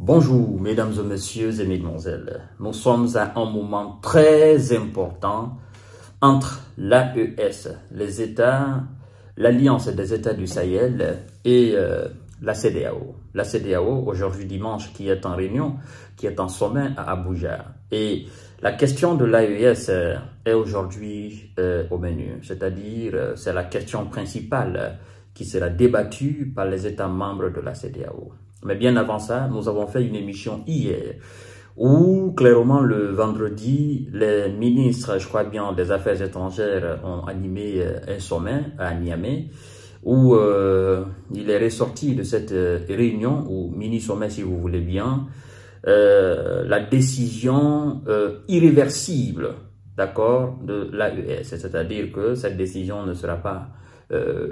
Bonjour, mesdames et messieurs et mesdemoiselles. Nous sommes à un moment très important entre l'AES, les États, l'Alliance des États du Sahel et la CEDEAO. La CEDEAO, aujourd'hui dimanche, qui est en réunion, qui est en sommet à Abuja. Et la question de l'AES est aujourd'hui au menu, c'est-à-dire c'est la question principale qui sera débattue par les États membres de la CEDEAO. Mais bien avant ça, nous avons fait une émission hier où, clairement, le vendredi, les ministres, je crois bien, des Affaires étrangères ont animé un sommet à Niamey où il est ressorti de cette réunion, ou mini-sommet si vous voulez bien, la décision irréversible, d'accord, de l'AES. C'est-à-dire que cette décision ne sera pas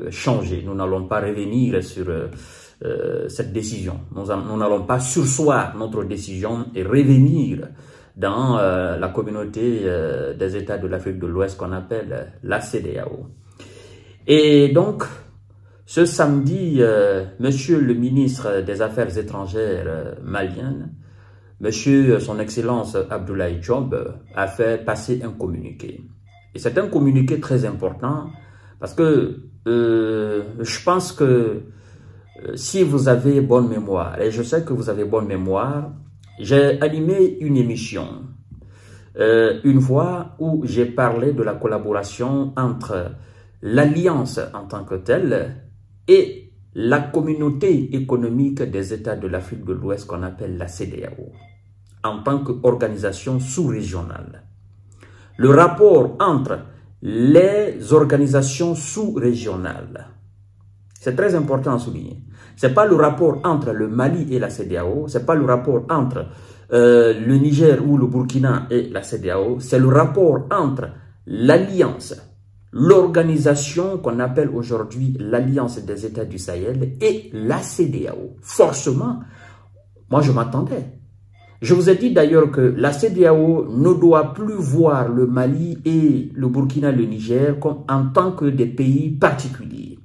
changée. Nous n'allons pas revenir sur cette décision. Nous n'allons pas surseoir notre décision et revenir dans la communauté des États de l'Afrique de l'Ouest qu'on appelle la CEDEAO. Et donc, ce samedi, monsieur le ministre des Affaires étrangères malien, monsieur son Excellence Abdoulaye Diop, a fait passer un communiqué. Et c'est un communiqué très important parce que je pense que si vous avez bonne mémoire, et je sais que vous avez bonne mémoire, j'ai animé une émission une fois où j'ai parlé de la collaboration entre l'Alliance en tant que telle et la communauté économique des États de l'Afrique de l'Ouest qu'on appelle la CEDEAO, en tant qu'organisation sous-régionale. Le rapport entre les organisations sous-régionales, c'est très important à souligner. Ce n'est pas le rapport entre le Mali et la CEDEAO, ce n'est pas le rapport entre le Niger ou le Burkina et la CEDEAO, c'est le rapport entre l'Alliance, l'organisation qu'on appelle aujourd'hui l'Alliance des États du Sahel et la CEDEAO. Forcément, moi je m'attendais. Je vous ai dit d'ailleurs que la CEDEAO ne doit plus voir le Mali et le Burkina, le Niger comme en tant que des pays particuliers.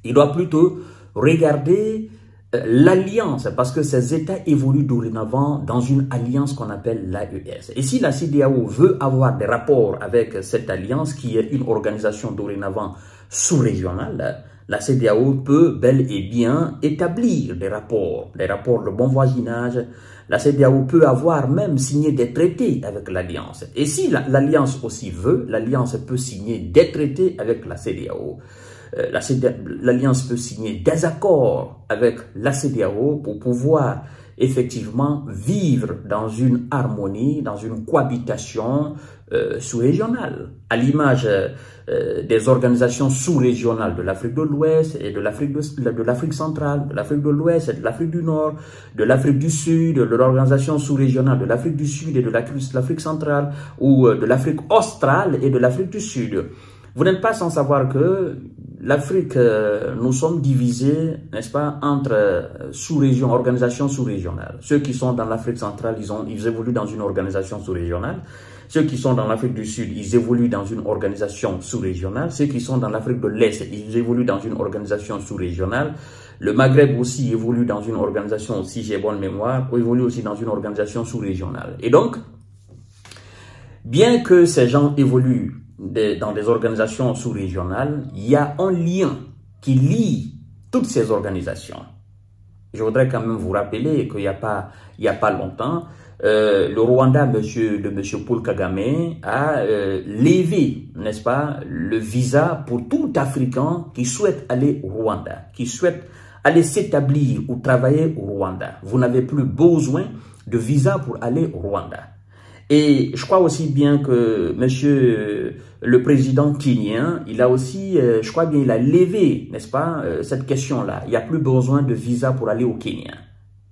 Il doit plutôt regarder l'alliance, parce que ces États évoluent dorénavant dans une alliance qu'on appelle l'AES. Et si la CEDEAO veut avoir des rapports avec cette alliance, qui est une organisation dorénavant sous-régionale, la CEDEAO peut bel et bien établir des rapports de bon voisinage. La CEDEAO peut avoir même signé des traités avec l'Alliance. Et si l'Alliance aussi veut, l'Alliance peut signer des traités avec la CEDEAO. L'Alliance peut signer des accords avec la CEDEAO pour pouvoir effectivement vivre dans une harmonie, dans une cohabitation sous-régionale, à l'image des organisations sous-régionales de l'Afrique de l'Ouest et de l'Afrique centrale, de l'Afrique de l'Ouest et de l'Afrique du Nord, de l'Afrique du Sud, de l'organisation sous-régionale de l'Afrique du Sud et de l'Afrique centrale, ou de l'Afrique australe et de l'Afrique du Sud. Vous n'êtes pas sans savoir que l'Afrique, nous sommes divisés, n'est-ce pas, entre sous-régions, organisations sous-régionales. Ceux qui sont dans l'Afrique centrale, ils évoluent dans une organisation sous-régionale. Ceux qui sont dans l'Afrique du Sud, ils évoluent dans une organisation sous-régionale. Ceux qui sont dans l'Afrique de l'Est, ils évoluent dans une organisation sous-régionale. Le Maghreb aussi évolue dans une organisation, si j'ai bonne mémoire, ou évolue aussi dans une organisation sous-régionale. Et donc, bien que ces gens évoluent dans des organisations sous-régionales, il y a un lien qui lie toutes ces organisations. Je voudrais quand même vous rappeler qu'il n'y a pas longtemps, le Rwanda de M. Paul Kagame a levé, n'est-ce pas, le visa pour tout Africain qui souhaite aller au Rwanda, qui souhaite aller s'établir ou travailler au Rwanda. Vous n'avez plus besoin de visa pour aller au Rwanda. Et je crois aussi bien que monsieur le président kenyan, il a aussi, je crois bien, il a levé, n'est-ce pas, cette question-là. Il n'y a plus besoin de visa pour aller au Kenya.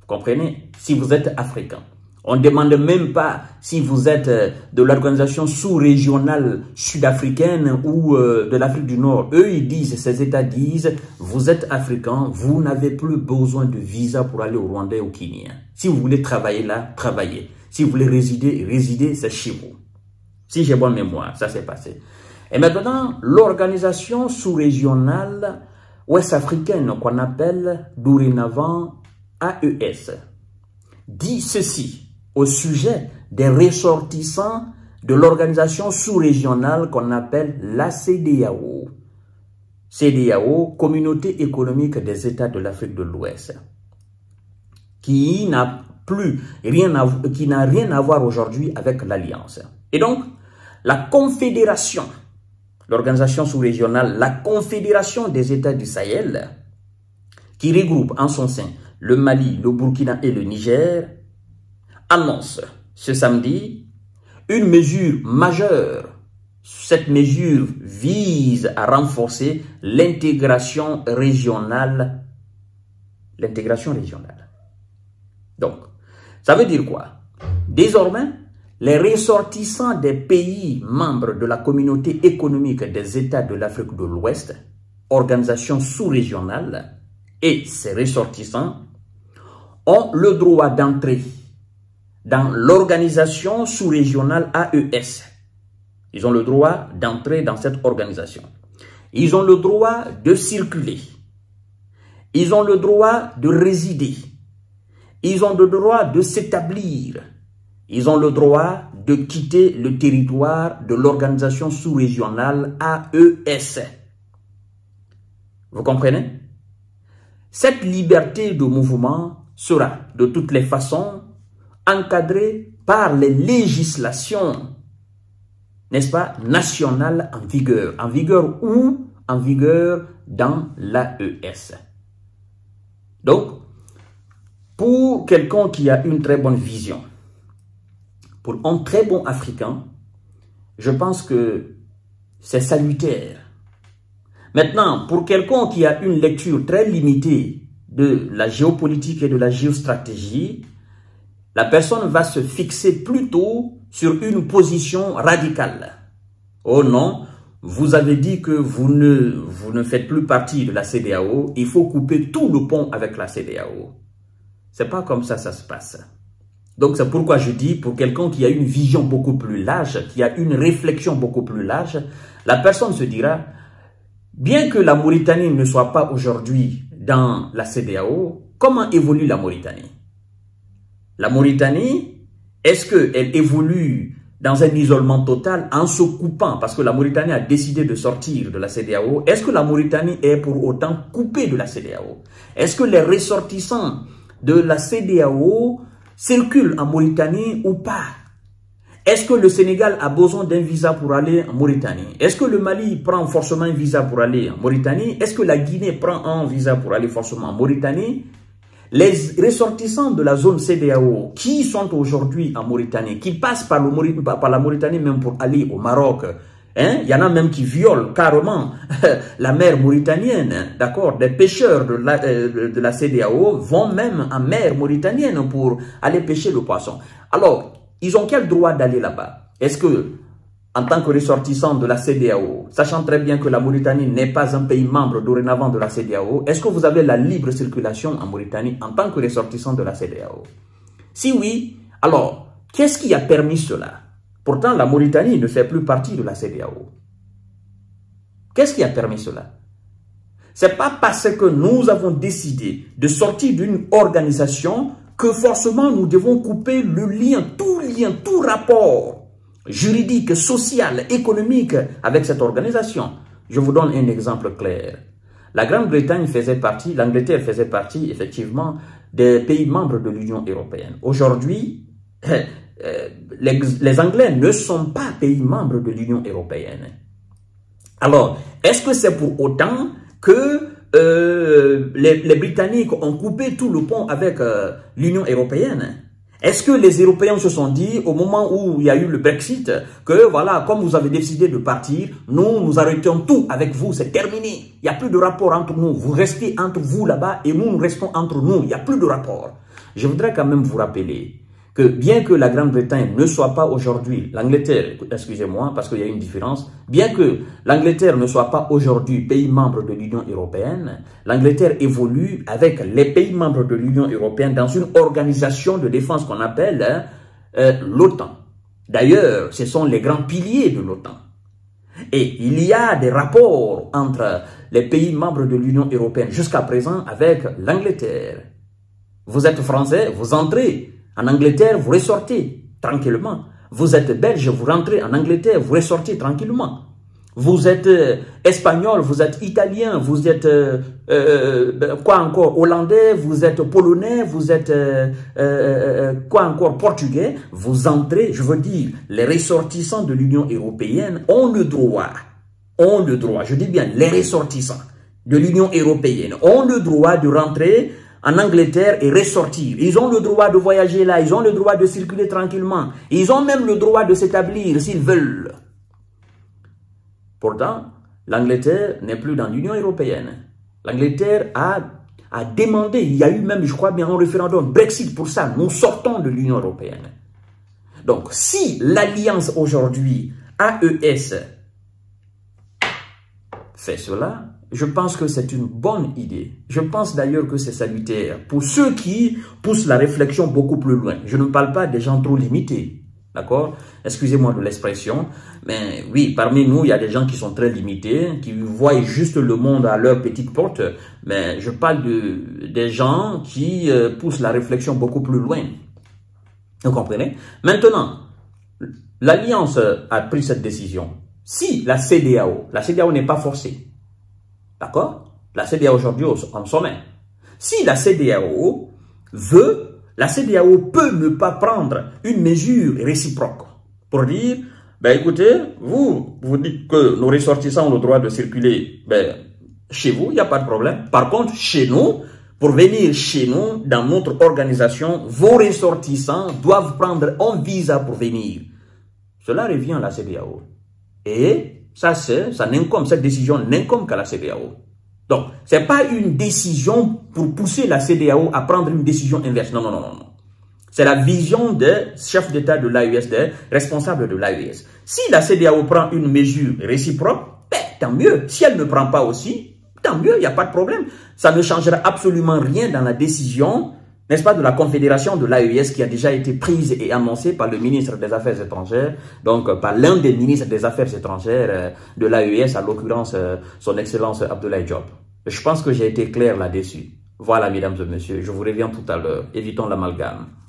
Vous comprenez? Si vous êtes africain. On ne demande même pas si vous êtes de l'organisation sous-régionale sud-africaine ou de l'Afrique du Nord. Eux, ils disent, ces États disent, vous êtes africain, vous n'avez plus besoin de visa pour aller au Rwanda et au Kenya. Si vous voulez travailler là, travaillez. Si vous voulez résider, c'est chez vous. Si j'ai bonne mémoire, ça s'est passé. Et maintenant, l'organisation sous-régionale ouest-africaine qu'on appelle dorénavant AES. dit ceci au sujet des ressortissants de l'organisation sous-régionale qu'on appelle la CEDEAO. CEDEAO, Communauté économique des États de l'Afrique de l'Ouest, qui n'a rien à voir aujourd'hui avec l'Alliance. Et donc, la Confédération, l'organisation sous-régionale, la Confédération des États du Sahel, qui regroupe en son sein le Mali, le Burkina et le Niger, annonce ce samedi une mesure majeure. Cette mesure vise à renforcer l'intégration régionale. Donc, ça veut dire quoi? Désormais, les ressortissants des pays membres de la Communauté économique des États de l'Afrique de l'Ouest, organisation sous-régionale, et ces ressortissants ont le droit d'entrer dans l'organisation sous-régionale AES. Ils ont le droit d'entrer dans cette organisation. Ils ont le droit de circuler. Ils ont le droit de résider. Ils ont le droit de s'établir. Ils ont le droit de quitter le territoire de l'organisation sous-régionale AES. Vous comprenez? Cette liberté de mouvement sera de toutes les façons encadrée par les législations, n'est-ce pas, nationales en vigueur. En vigueur où? En vigueur dans l'AES. Donc, pour quelqu'un qui a une très bonne vision, pour un très bon Africain, je pense que c'est salutaire. Maintenant, pour quelqu'un qui a une lecture très limitée de la géopolitique et de la géostratégie, la personne va se fixer plutôt sur une position radicale. Oh non, vous avez dit que vous ne faites plus partie de la CEDEAO, il faut couper tout le pont avec la CEDEAO. C'est pas comme ça se passe. Donc c'est pourquoi je dis, pour quelqu'un qui a une vision beaucoup plus large, qui a une réflexion beaucoup plus large, la personne se dira, bien que la Mauritanie ne soit pas aujourd'hui dans la CEDEAO, comment évolue la Mauritanie? La Mauritanie, est-ce qu'elle évolue dans un isolement total en se coupant, parce que la Mauritanie a décidé de sortir de la CEDEAO? Est-ce que la Mauritanie est pour autant coupée de la CEDEAO? Est-ce que les ressortissants de la CEDEAO circulent en Mauritanie ou pas? Est-ce que le Sénégal a besoin d'un visa pour aller en Mauritanie? Est-ce que le Mali prend forcément un visa pour aller en Mauritanie? Est-ce que la Guinée prend un visa pour aller forcément en Mauritanie? Les ressortissants de la zone CEDEAO qui sont aujourd'hui en Mauritanie, qui passent par la Mauritanie même pour aller au Maroc, hein? Il y en a même qui violent carrément la mer mauritanienne, d'accord? Des pêcheurs de la CEDEAO vont même en mer mauritanienne pour aller pêcher le poisson. Alors, ils ont quel droit d'aller là-bas? Est-ce que, en tant que ressortissants de la CEDEAO, sachant très bien que la Mauritanie n'est pas un pays membre dorénavant de la CEDEAO, est-ce que vous avez la libre circulation en Mauritanie en tant que ressortissant de la CEDEAO? Si oui, alors, qu'est-ce qui a permis cela? Pourtant, la Mauritanie ne fait plus partie de la CEDEAO. Qu'est-ce qui a permis cela? C'est pas parce que nous avons décidé de sortir d'une organisation que forcément nous devons couper le lien, tout rapport juridique, social, économique avec cette organisation. Je vous donne un exemple clair. La Grande-Bretagne faisait partie, l'Angleterre faisait partie effectivement des pays membres de l'Union européenne. Aujourd'hui, les Anglais ne sont pas pays membres de l'Union européenne. Alors, est-ce que c'est pour autant que les Britanniques ont coupé tout le pont avec l'Union européenne? Est-ce que les Européens se sont dit, au moment où il y a eu le Brexit, que voilà, comme vous avez décidé de partir, nous arrêtons tout avec vous, c'est terminé. Il n'y a plus de rapport entre nous. Vous restez entre vous là-bas et nous restons entre nous. Il n'y a plus de rapport. Je voudrais quand même vous rappeler que bien que la Grande-Bretagne ne soit pas aujourd'hui, l'Angleterre, excusez-moi, parce qu'il y a une différence, bien que l'Angleterre ne soit pas aujourd'hui pays membre de l'Union européenne, l'Angleterre évolue avec les pays membres de l'Union européenne dans une organisation de défense qu'on appelle l'OTAN. D'ailleurs, ce sont les grands piliers de l'OTAN. Et il y a des rapports entre les pays membres de l'Union européenne jusqu'à présent avec l'Angleterre. Vous êtes français, vous entrez En Angleterre, vous ressortez tranquillement. Vous êtes belge, vous rentrez en Angleterre, vous ressortez tranquillement. Vous êtes espagnol, vous êtes italien, vous êtes quoi encore, hollandais, vous êtes polonais, vous êtes quoi encore, portugais. Vous entrez, je veux dire, les ressortissants de l'Union européenne ont le droit, je dis bien les ressortissants de l'Union européenne ont le droit de rentrer en Angleterre et ressortir. Ils ont le droit de voyager là, ils ont le droit de circuler tranquillement. Ils ont même le droit de s'établir s'ils veulent. Pourtant, l'Angleterre n'est plus dans l'Union européenne. L'Angleterre a demandé, il y a eu même, je crois bien, un référendum Brexit pour ça. Nous sortons de l'Union européenne. Donc, si l'alliance aujourd'hui, AES, fait cela, je pense que c'est une bonne idée. Je pense d'ailleurs que c'est salutaire pour ceux qui poussent la réflexion beaucoup plus loin. Je ne parle pas des gens trop limités. D'accord? Excusez-moi de l'expression, mais oui, parmi nous, il y a des gens qui sont très limités, qui voient juste le monde à leur petite porte, mais je parle des gens qui poussent la réflexion beaucoup plus loin. Vous comprenez? Maintenant, l'Alliance a pris cette décision. Si la CEDEAO n'est pas forcée, d'accord? La CEDEAO aujourd'hui en sommet. Si la CEDEAO veut, la CEDEAO peut ne pas prendre une mesure réciproque pour dire, ben écoutez, vous dites que nos ressortissants ont le droit de circuler chez vous, il n'y a pas de problème. Par contre, chez nous, pour venir chez nous, dans notre organisation, vos ressortissants doivent prendre un visa pour venir. Cela revient à la CEDEAO. Et cette décision n'incombe qu'à la CEDEAO. Donc, ce n'est pas une décision pour pousser la CEDEAO à prendre une décision inverse. Non, non, non, non. C'est la vision des chefs d'État de l'AES, des responsables de l'AES. Si la CEDEAO prend une mesure réciproque, tant mieux. Si elle ne prend pas aussi, tant mieux, il n'y a pas de problème. Ça ne changera absolument rien dans la décision, n'est-ce pas, de la confédération de l'AES qui a déjà été prise et annoncée par le ministre des Affaires étrangères, donc par l'un des ministres des Affaires étrangères de l'AES, à l'occurrence son Excellence Abdoulaye Diop. Je pense que j'ai été clair là-dessus. Voilà, mesdames et messieurs, je vous reviens tout à l'heure. Évitons l'amalgame.